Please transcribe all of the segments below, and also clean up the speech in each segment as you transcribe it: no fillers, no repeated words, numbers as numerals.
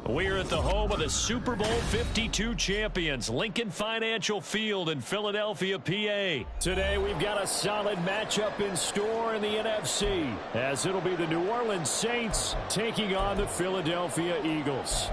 We're at the home of the Super Bowl 52 champions, Lincoln Financial Field in Philadelphia, PA. Today we've got a solid matchup in store in the NFC, as it'll be the New Orleans Saints taking on the Philadelphia Eagles.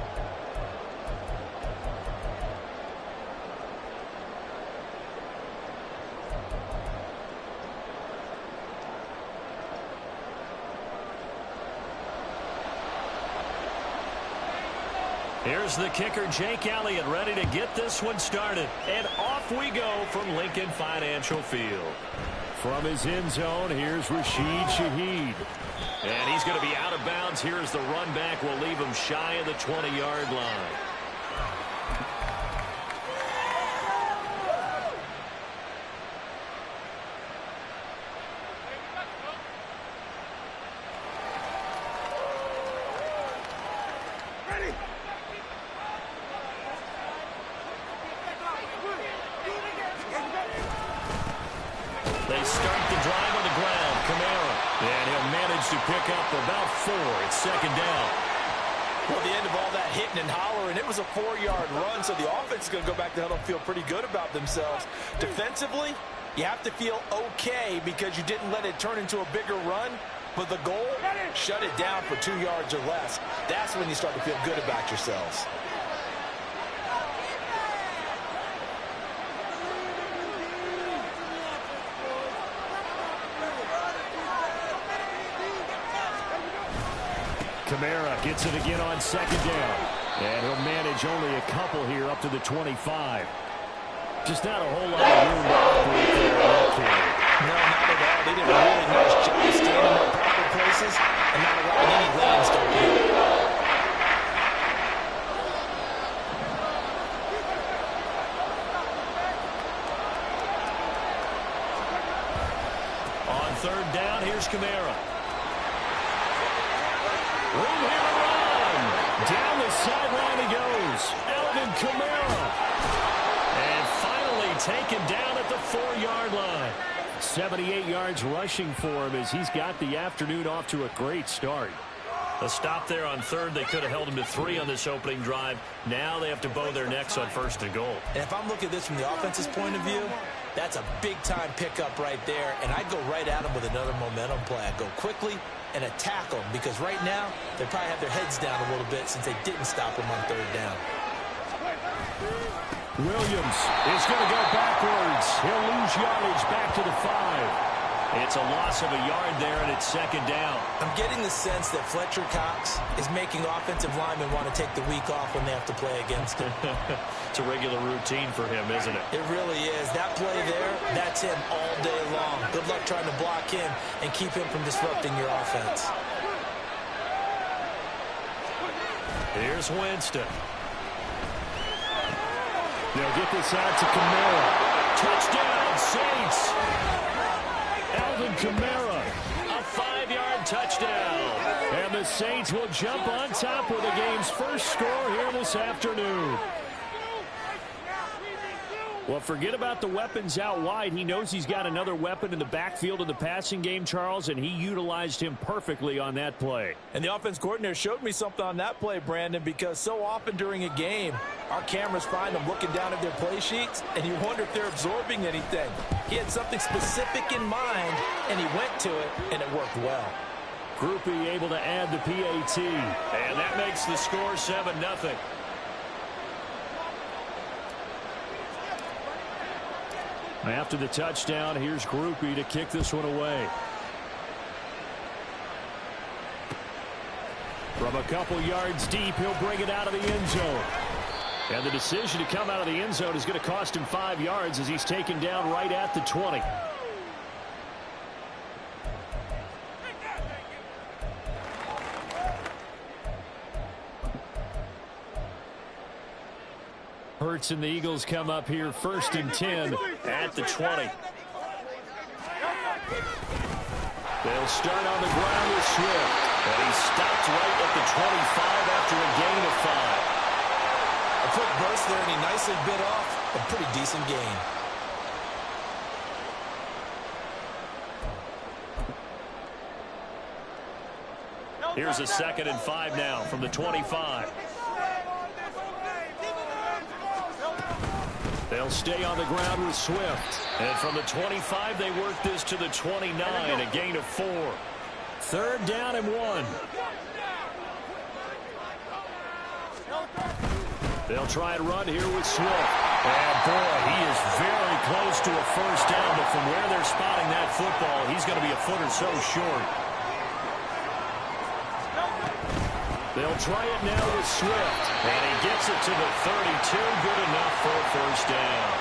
Here's the kicker, Jake Elliott, ready to get this one started. And off we go from Lincoln Financial Field. From his end zone, here's Rashid Shaheed. And he's going to be out of bounds. Here's the run back. Will leave him shy of the 20-yard line. They start the drive on the ground. Kamara. And he'll manage to pick up about 4. It's second down. Well, the end of all that hitting and hollering, it was a 4-yard run, so the offense is going to go back to huddle and feel pretty good about themselves. Defensively, you have to feel okay because you didn't let it turn into a bigger run, but the goal, shut it down for 2 yards or less. That's when you start to feel good about yourselves. Kamara gets it again on second down. And he'll manage only a couple here up to the 25. Just not a whole lot of room to operate there. Okay. No, not at all. They did a really nice job standing in their proper places and not allowing any lanes to open. On third down, here's Kamara. Room here to run. Down the sideline he goes. Alvin Kamara. And finally taken down at the 4-yard line. 78 yards rushing for him as he's got the afternoon off to a great start. A stop there on third. They could have held him to 3 on this opening drive. Now they have to bow their necks on first and goal. And if I'm looking at this from the offense's point of view, that's a big-time pickup right there. And I'd go right at him with another momentum play. I'd go quickly and attack them because right now they probably have their heads down a little bit since they didn't stop him on third down. Williams is going to go backwards. He'll lose yardage back to the 5. It's a loss of a yard there, and it's second down. I'm getting the sense that Fletcher Cox is making offensive linemen want to take the week off when they have to play against him. It's a regular routine for him, isn't it? It really is. That play there, that's him all day long. Good luck trying to block him and keep him from disrupting your offense. Here's Winston. They'll get this out to Kamara. Touchdown, Saints. Alvin Kamara, a 5-yard touchdown. And the Saints will jump on top with the game's first score here this afternoon. Well, forget about the weapons out wide. He knows he's got another weapon in the backfield of the passing game, Charles, and he utilized him perfectly on that play. And the offense coordinator showed me something on that play, Brandon, because so often during a game, our cameras find them looking down at their play sheets, and you wonder if they're absorbing anything. He had something specific in mind, and he went to it, and it worked well. Groupie able to add the PAT, and that makes the score 7-0. After the touchdown, here's Groupie to kick this one away. From a couple yards deep, he'll bring it out of the end zone. And the decision to come out of the end zone is going to cost him 5 yards as he's taken down right at the 20. Hurts and the Eagles come up here first and 10 at the 20. They'll start on the ground with Swift. And he stopped right at the 25 after a gain of 5. A quick burst there, and he nicely bit off a pretty decent gain. Here's a 2nd and 5 now from the 25. They'll stay on the ground with Swift. And from the 25, they work this to the 29, a gain of 4. 3rd down and 1. They'll try and run here with Swift. And boy, he is very close to a first down, but from where they're spotting that football, he's going to be a foot or so short. They'll try it now with Swift. And he gets it to the 32. Good enough for a first down.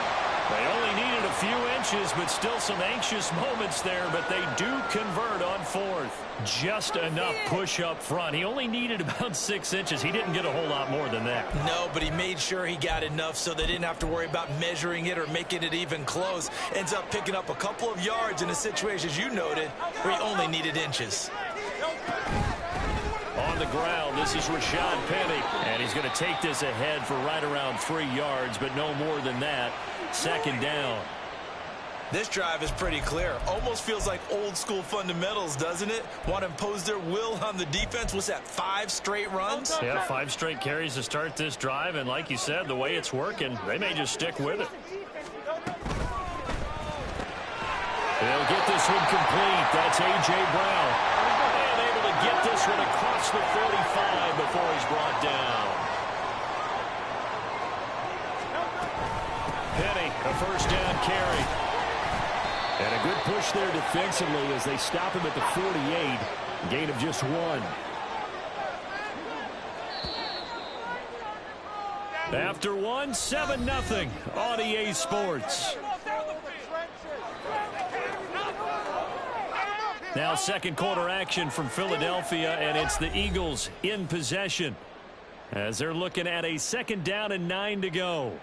They only needed a few inches, but still some anxious moments there, but they do convert on 4th. Just enough push up front. He only needed about 6 inches. He didn't get a whole lot more than that. No, but he made sure he got enough so they didn't have to worry about measuring it or making it even close. Ends up picking up a couple of yards in a situation, as you noted, where he only needed inches. On the ground, this is Rashad Penny, and he's going to take this ahead for right around 3 yards, but no more than that. 2nd down. This drive is pretty clear. Almost feels like old school fundamentals, doesn't it? Want to impose their will on the defense. What's that, 5 straight runs? Yeah, 5 straight carries to start this drive, and like you said, the way it's working, they may just stick with it. They'll get this one complete. That's A.J. Brown. And able to get this one across the 45 before he's brought down. Penny, a first down carry. And a good push there defensively as they stop him at the 48. Gain of just 1. After 1, 7-0 on EA Sports. Now 2nd quarter action from Philadelphia, and it's the Eagles in possession as they're looking at a 2nd down and 9 to go.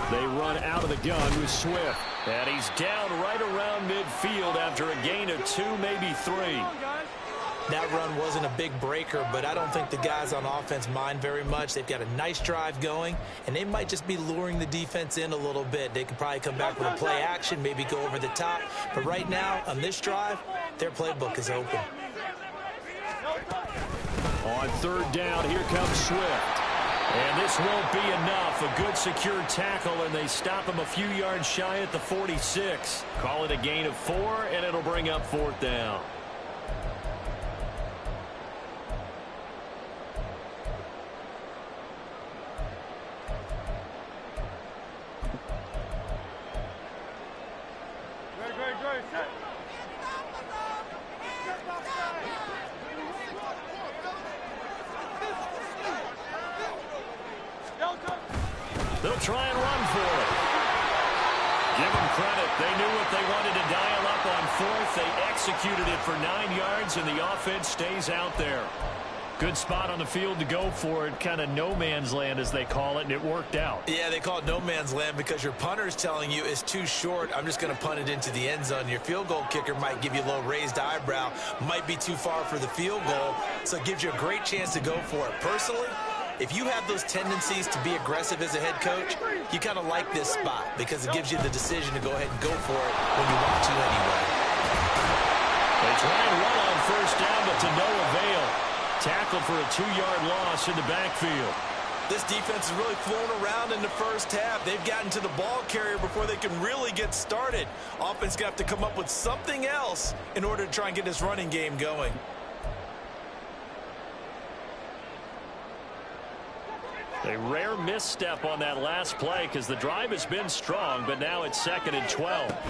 They run out of the gun with Swift. And he's down right around midfield after a gain of 2, maybe 3. That run wasn't a big breaker, but I don't think the guys on offense mind very much. They've got a nice drive going, and they might just be luring the defense in a little bit. They could probably come back with a play action, maybe go over the top. But right now, on this drive, their playbook is open. On 3rd down, here comes Swift. And this won't be enough. A good secure tackle, and they stop him a few yards shy at the 46. Call it a gain of 4, and it'll bring up 4th down. They'll try and run for it. Give them credit. They knew what they wanted to dial up on 4th. They executed it for 9 yards, and the offense stays out there. Good spot on the field to go for it. Kind of no man's land, as they call it, and it worked out. Yeah, they call it no man's land because your punter's telling you it's too short. I'm just going to punt it into the end zone. Your field goal kicker might give you a little raised eyebrow. Might be too far for the field goal, so it gives you a great chance to go for it. Personally, if you have those tendencies to be aggressive as a head coach, you kind of like this spot because it gives you the decision to go ahead and go for it when you want to anyway. They try and run on 1st down, but to no avail. Tackled for a 2-yard loss in the backfield. This defense has really flown around in the first half. They've gotten to the ball carrier before they can really get started. Offense going to have to come up with something else in order to try and get this running game going. A rare misstep on that last play because the drive has been strong, but now it's 2nd and 12. That's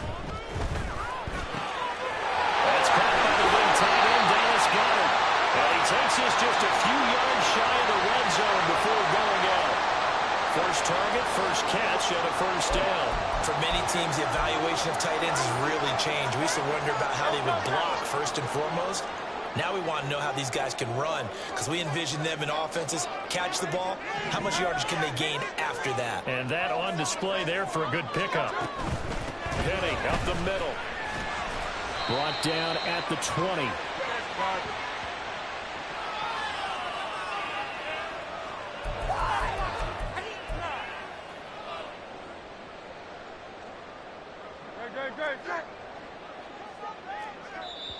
caught by the big tight end, Dallas Goedert. And he takes this just a few yards shy of the red zone before going out. First target, first catch, and a first down. For many teams, the evaluation of tight ends has really changed. We used to wonder about how they would block first and foremost. Now we want to know how these guys can run because we envision them in offenses catch the ball. How much yardage can they gain after that? And that on display there for a good pickup. Penny up the middle. Brought down at the 20.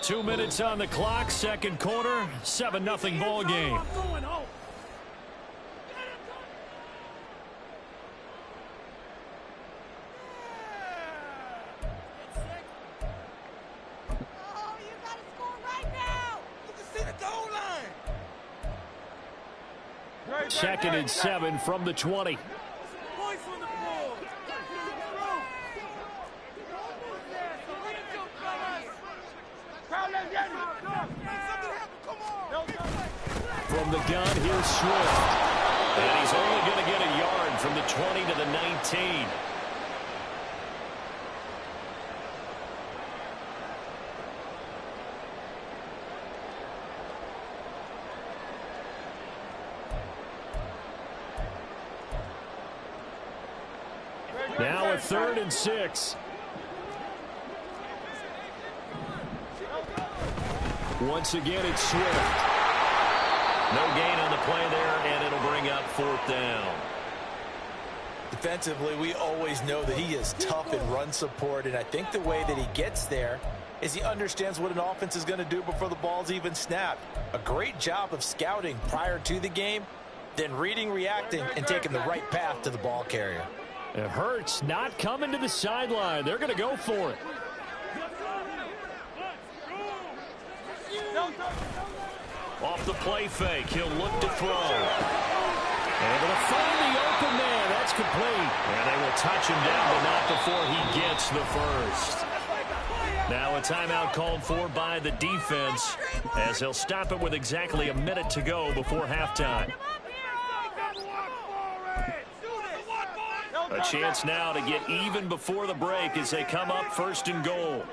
Two minutes on the clock, second quarter, 7-0 ball game. Second and 7 from the 20. From the gun, here's Swift. And he's only going to get a yard from the 20 to the 19. Now a 3rd and 6. Once again, it's Swift. No gain on the play there, and it'll bring up 4th down. Defensively, we always know that he is tough in run support, and I think the way that he gets there is he understands what an offense is going to do before the ball's even snapped. A great job of scouting prior to the game, then reading, reacting, and taking the right path to the ball carrier. It hurts not coming to the sideline. They're going to go for it. Off the play fake, he'll look to throw. Able to find the open man. That's complete. And they will touch him down, but not before he gets the first. Now a timeout called for by the defense, as they'll stop it with exactly a minute to go before halftime. A chance now to get even before the break as they come up 1st and goal.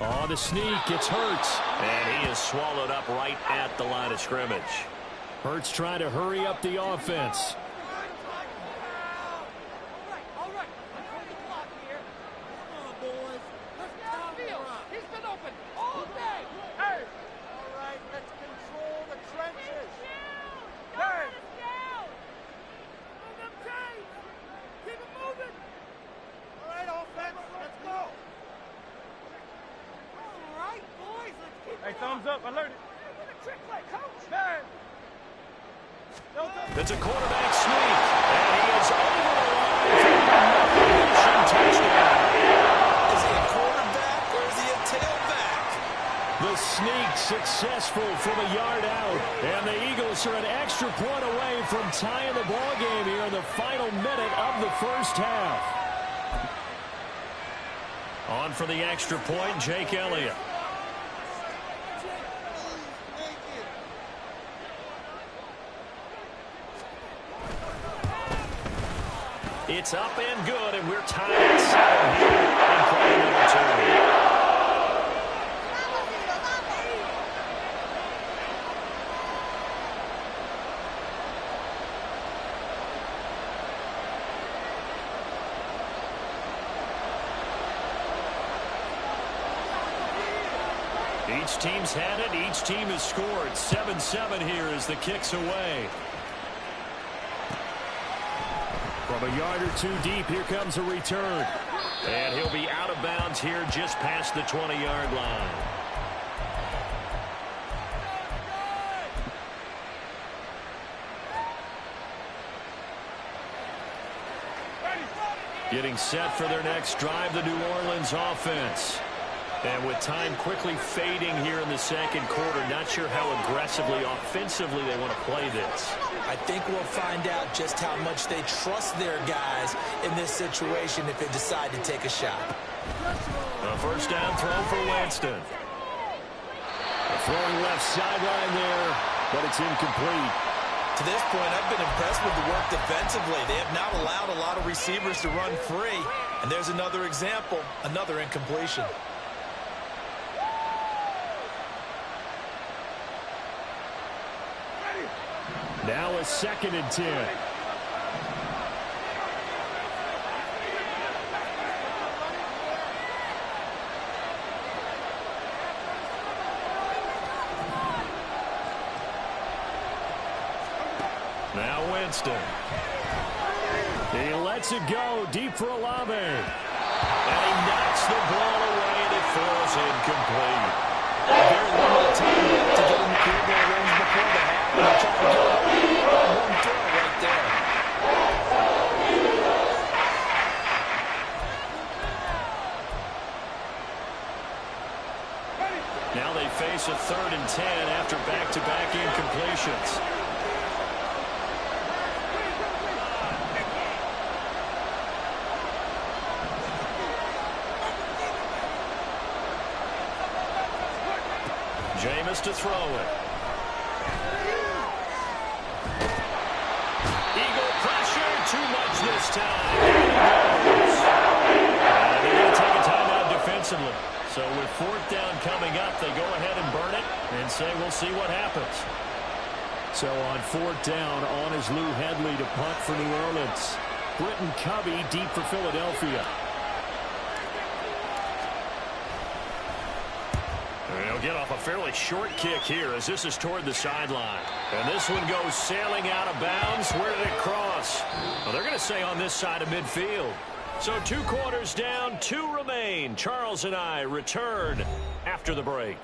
Oh, the sneak, it's Hurts. And he is swallowed up right at the line of scrimmage. Hurts trying to hurry up the offense. It's a quarterback sneak, and he is over the line for a touchdown. Is he a quarterback or is he a tailback? The sneak successful from a yard out, and the Eagles are an extra point away from tying the ball game here in the final minute of the first half. On for the extra point, Jake Elliott. It's up and good, and we're tied at 7 here in quarter number 2. Each team's had it. Each team has scored. 7-7 here as the kick's away. From a yard or 2 deep, here comes a return. And he'll be out of bounds here just past the 20-yard line. Getting set for their next drive, the New Orleans offense. And with time quickly fading here in the second quarter, not sure how aggressively, offensively they want to play this. I think we'll find out just how much they trust their guys in this situation if they decide to take a shot. A first down throw for Winston. Throwing left sideline there, but it's incomplete. To this point, I've been impressed with the work defensively. They have not allowed a lot of receivers to run free. And there's another example, another incompletion. a 2nd and 10. Now Winston. He lets it go deep for Olave. And he knocks the ball away and it falls incomplete. Very limited time left to get in the field goal range before the half. And they're trying to get one throw right there. Now they face a 3rd and 10 after back-to-back incompletions. Jameis to throw it. Eagle pressure, too much this time. And they're going to take a timeout defensively. So with 4th down coming up, they go ahead and burn it and say we'll see what happens. So on 4th down, on is Lou Hedley to punt for New Orleans. Britton Covey deep for Philadelphia. They'll get off a fairly short kick here as this is toward the sideline. And this one goes sailing out of bounds. Where did it cross? Well, they're going to say on this side of midfield. So 2 quarters down, 2 remain. Charles and I return after the break.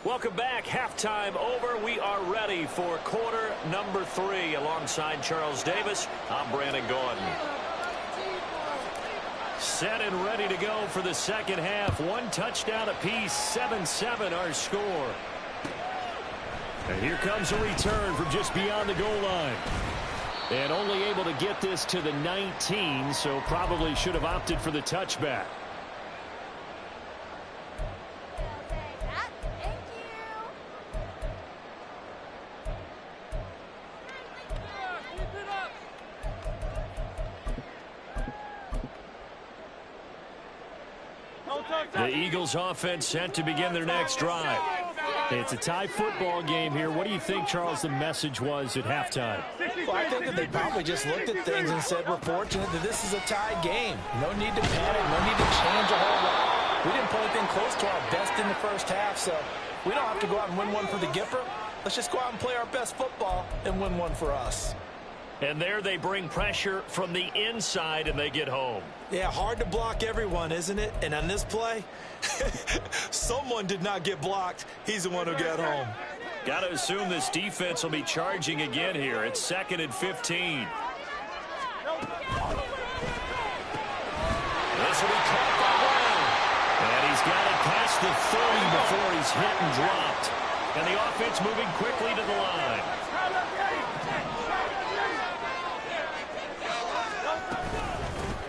Welcome back. Halftime over. We are ready for quarter number 3. Alongside Charles Davis, I'm Brandon Gordon. Set and ready to go for the 2nd half. 1 touchdown apiece. 7-7 our score. And here comes a return from just beyond the goal line. And only able to get this to the 19, so probably should have opted for the touchback. The Eagles offense set to begin their next drive. It's a tie football game here. What do you think, Charles, the message was at halftime? Well, I think that they probably just looked at things and said, we're fortunate that this is a tie game. No need to panic. No need to change a whole lot. We didn't play anything close to our best in the first half, so we don't have to go out and win one for the Gipper. Let's just go out and play our best football and win one for us. And there they bring pressure from the inside and they get home. Yeah, hard to block everyone, isn't it? And on this play, someone did not get blocked. He's the one who got home. Got to assume this defense will be charging again here. It's 2nd and 15. This will be caught by Brown. And he's got it past the 30 before he's hit and dropped. And the offense moving quickly to the line.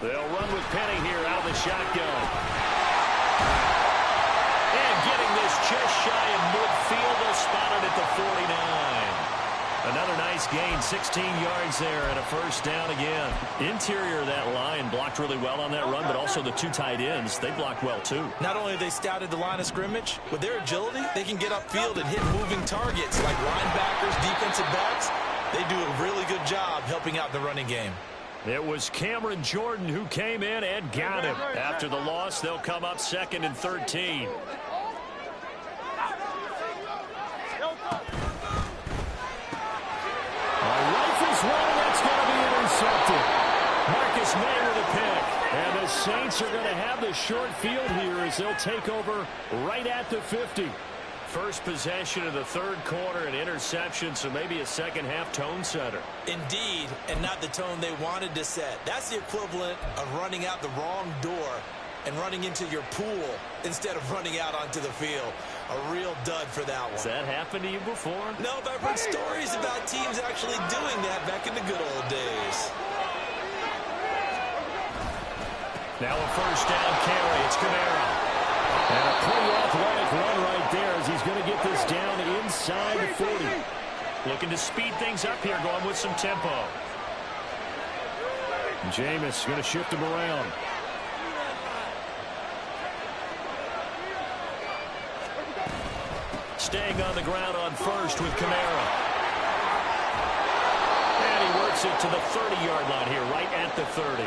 They'll run with Penny here out of the shotgun. And getting this just shy of midfield, they'll spot it at the 49. Another nice gain, 16 yards there and a 1st down again. Interior of that line blocked really well on that run, but also the 2 tight ends, they blocked well too. Not only have they scouted the line of scrimmage, with their agility, they can get upfield and hit moving targets like linebackers, defensive backs. They do a really good job helping out the running game. It was Cameron Jordan who came in and got him. After the loss, they'll come up 2nd and 13. Rifles one, that's going to be intercepted. Marcus May with a pick. And the Saints are going to have the short field here as they'll take over right at the 50. First possession of the 3rd quarter, an interception, so maybe a 2nd half tone setter. Indeed, and not the tone they wanted to set. That's the equivalent of running out the wrong door and running into your pool instead of running out onto the field. A real dud for that one. Has that happened to you before? No, but I've heard stories about teams actually doing that back in the good old days. Now a 1st down carry. It's Kamara. And a pretty athletic run right there as he's going to get this down inside the 40. Looking to speed things up here, going with some tempo. Jameis going to shift him around. Staying on the ground on first with Kamara. And he works it to the 30-yard line here, right at the 30.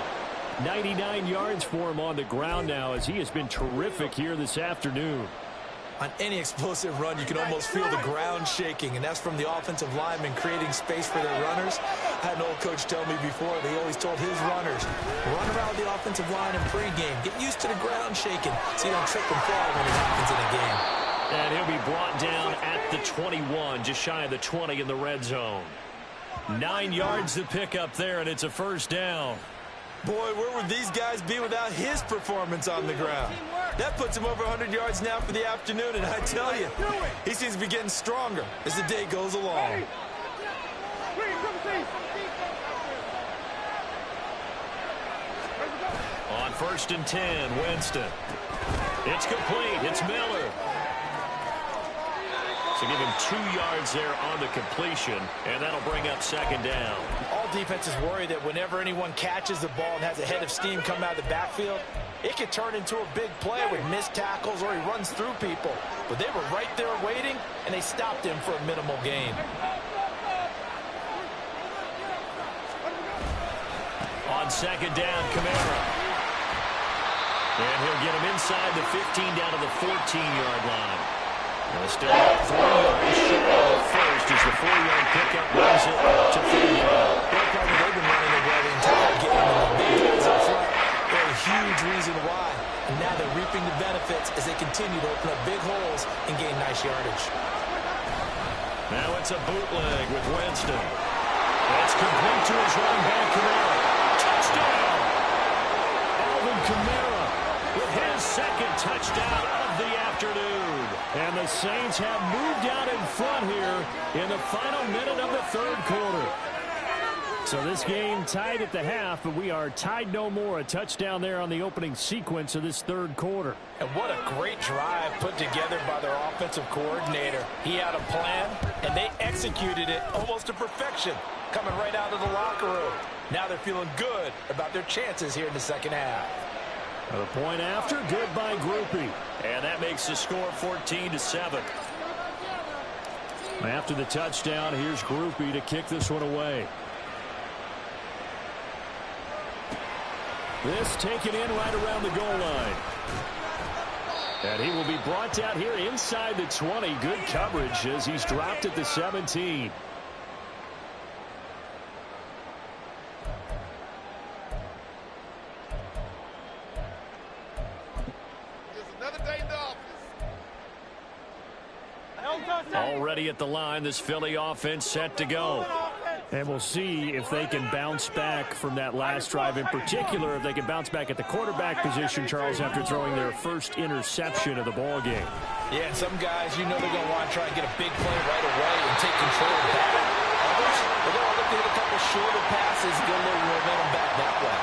99 yards for him on the ground now as he has been terrific here this afternoon. On any explosive run, you can almost feel the ground shaking, and that's from the offensive linemen creating space for their runners. I had an old coach tell me before, they always told his runners, run around the offensive line in pregame. Get used to the ground shaking so you don't trip and fall when it happens in a game. And he'll be brought down at the 21, just shy of the 20 in the red zone. 9 yards to pick up there, and it's a first down. Boy, where would these guys be without his performance on the ground? That puts him over 100 yards now for the afternoon, and I tell you, he seems to be getting stronger as the day goes along. On 1st and 10, Winston. It's complete. It's Miller. So give him 2 yards there on the completion, and that'll bring up second down. All defenses worry that whenever anyone catches the ball and has a head of steam come out of the backfield, it could turn into a big play with missed tackles or he runs through people. But they were right there waiting, and they stopped him for a minimal gain. On second down, Kamara. And he'll get him inside the 15 down to the 14-yard line. Still up 3 yards short of the first as the 4-yard pickup brings it to 3 yards. They've been running it well the entire game, and the big guys up front, they're a huge reason why. And now they're reaping the benefits as they continue to open up big holes and gain nice yardage. Now it's a bootleg with Winston. That's complete to his running back, Kamara. Touchdown! Alvin Kamara with his second touchdown of the afternoon. And the Saints have moved out in front here in the final minute of the third quarter. So this game tied at the half, but we are tied no more. A touchdown there on the opening sequence of this third quarter. And what a great drive put together by their offensive coordinator. He had a plan, and they executed it almost to perfection, coming right out of the locker room. Now they're feeling good about their chances here in the second half. The point after, good by Groupie. And that makes the score 14-7. After the touchdown, here's Groupie to kick this one away. This taken in right around the goal line. And he will be brought down here inside the 20. Good coverage as he's dropped at the 17. Already at the line, this Philly offense set to go. And we'll see if they can bounce back from that last drive. In particular, if they can bounce back at the quarterback position, Charles, after throwing their first interception of the ball game. Yeah, and some guys, you know they're going to want to try and get a big play right away and take control of that. Others, they're going to look to hit a couple shorter passes and get a little momentum back that way.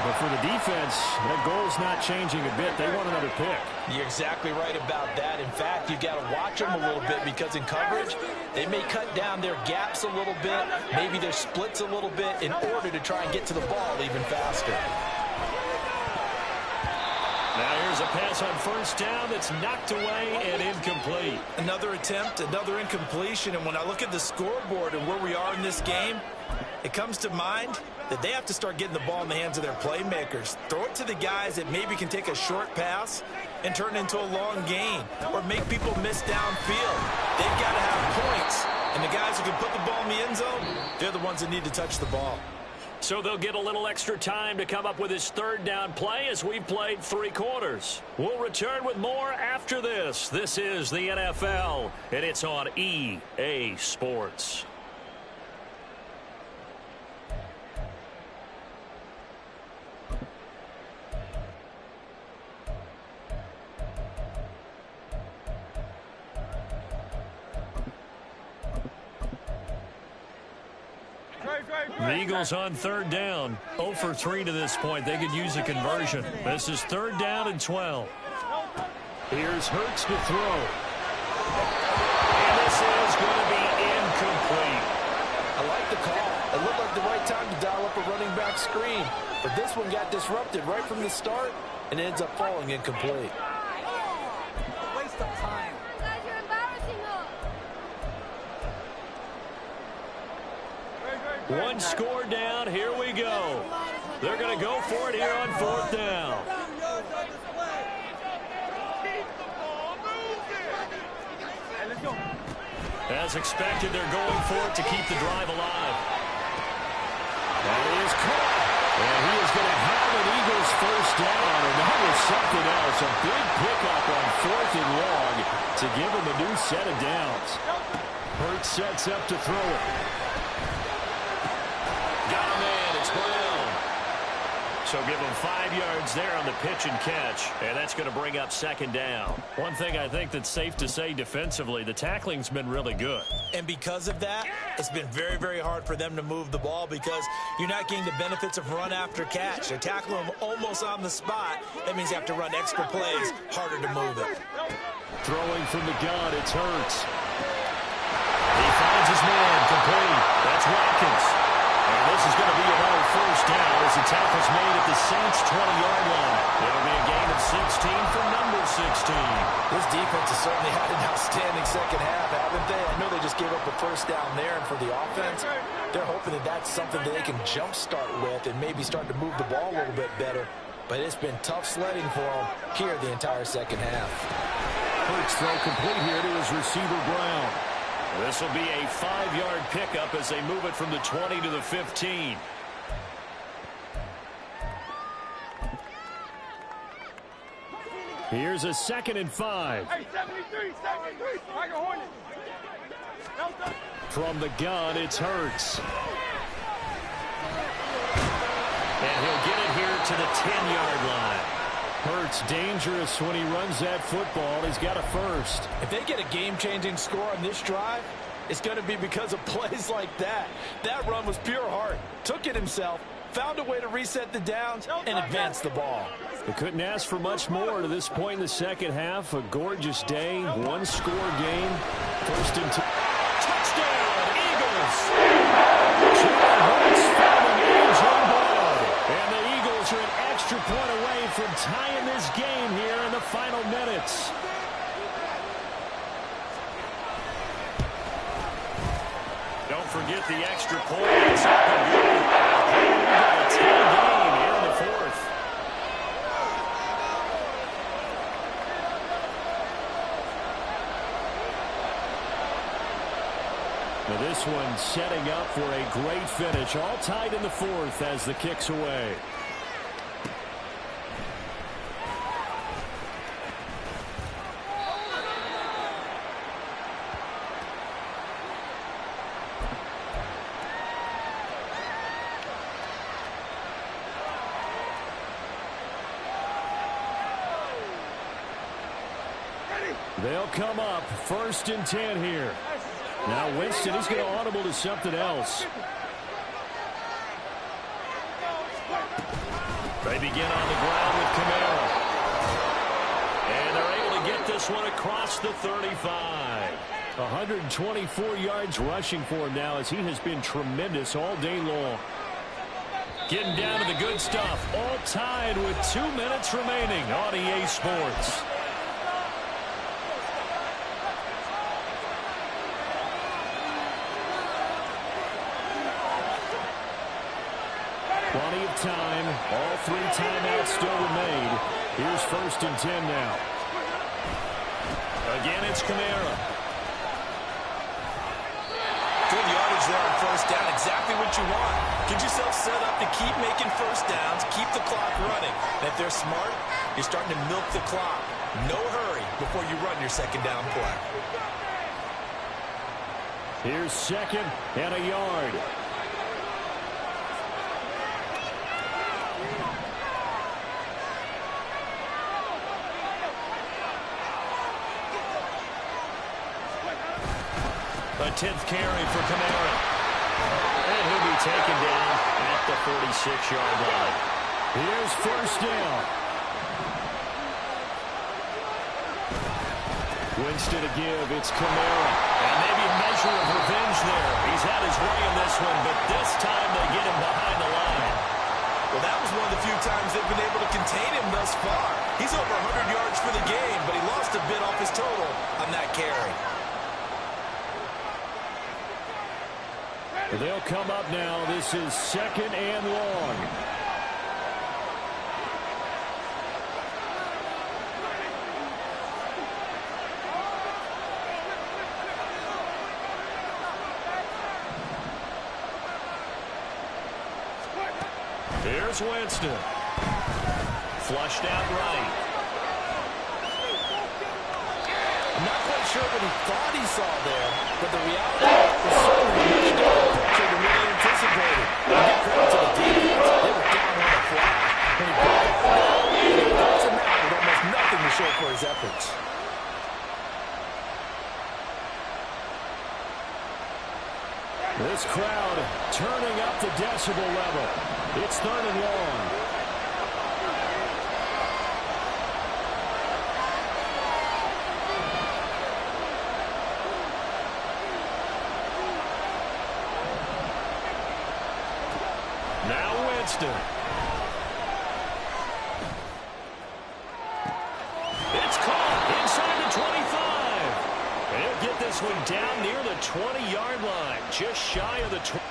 But for the defense, that goal's not changing a bit. They want another pick. You're exactly right about that. In fact, you've got to watch them a little bit because in coverage, they may cut down their gaps a little bit, maybe their splits a little bit in order to try and get to the ball even faster. Now here's a pass on first down that's knocked away and incomplete. Another attempt, another incompletion, and when I look at the scoreboard and where we are in this game, it comes to mind that they have to start getting the ball in the hands of their playmakers. Throw it to the guys that maybe can take a short pass and turn it into a long gain or make people miss downfield. They've got to have points, and the guys who can put the ball in the end zone, they're the ones that need to touch the ball. So they'll get a little extra time to come up with his third down play as we've played 3 quarters. We'll return with more after this. This is the NFL, and it's on EA Sports. The Eagles on third down. 0 for 3 to this point. They could use a conversion. This is 3rd down and 12. Here's Hurts to throw. And this is going to be incomplete. I like the call. It looked like the right time to dial up a running back screen. But this one got disrupted right from the start and ends up falling incomplete. A waste of time. Guys, you're embarrassing us. One score down. Here we go. They're going to go for it here on 4th down. As expected, they're going for it to keep the drive alive. That is caught. And he is going to have an Eagles first down. And that was something else. A big pickup on 4th and long to give him a new set of downs. Hurts sets up to throw it. Got a man. It's Brown. So give him 5 yards there on the pitch and catch. And that's going to bring up 2nd down. One thing I think that's safe to say defensively, the tackling's been really good. And because of that, it's been very, very hard for them to move the ball because you're not getting the benefits of run after catch. They tackle them almost on the spot. That means you have to run extra plays, harder to move it. Throwing from the gun, it's Hurts. He finds his man, complete. That's Watkins. And this is going to be another first down as the tackle's made at the Saints' 20-yard line. It'll be a gain of 16 for number 16. This defense has certainly had an outstanding second half, haven't they? I know they just gave up a first down there, and for the offense, they're hoping that that's something that they can jumpstart with and maybe start to move the ball a little bit better. But it's been tough sledding for them here the entire second half. Hurts throw complete here to his receiver, Brown. This will be a 5-yard pickup as they move it from the 20 to the 15. Here's a 2nd and 5. Hey, 73, like a Hornet. From the gun, it's Hurts. And he'll get it here to the 10-yard line. Hurts dangerous when he runs that football. He's got a first. If they get a game-changing score on this drive, it's going to be because of plays like that. That run was pure heart. Took it himself, found a way to reset the downs, and advance the ball. They couldn't ask for much more to this point in the second half. A gorgeous day, one-score game. 1st and 2. Touchdown, Eagles! Jalen Hurts found an angel blood. And the Eagles are an extra point away from tying this game here in the final minutes. Don't forget the extra point. It's up and good. We got a tie game here in the 4th. Now this one setting up for a great finish. All tied in the 4th as the kick's away. They'll come up 1st and 10 here. Now Winston, he's going to audible to something else. They begin on the ground with Kamara. And they're able to get this one across the 35. 124 yards rushing for him now as he has been tremendous all day long. Getting down to the good stuff. All tied with 2 minutes remaining on EA Sports. Plenty of time. All 3 timeouts still remain. Here's 1st and 10 now. Again, it's Kamara. Good yardage there on 1st down. Exactly what you want. Get yourself set up to keep making 1st downs, keep the clock running. And if they're smart, you're starting to milk the clock. No hurry before you run your 2nd down play. Here's 2nd and a yard. A 10th carry for Kamara. And he'll be taken down at the 46-yard line. Here's 1st down. Winston to give. It's Kamara. And maybe a measure of revenge there. He's had his way in this one, but this time they get him behind the line. Well, that was one of the few times they've been able to contain him thus far. He's over 100 yards for the game, but he lost a bit off his total on that carry. They'll come up now. This is 2nd and long. Here's Winston. Flushed out right. I'm not quite sure what he thought he saw there, but the reality is certainly a much different picture than what he anticipated. I give credit to the defense. They were down on the fly. When he brought that ball, and he puts him out with almost nothing to show for his efforts. This crowd turning up the decibel level. It's 3rd and long. Now Winston. It's caught inside the 25. They'll get this one down near the 20-yard line, just shy of the 20.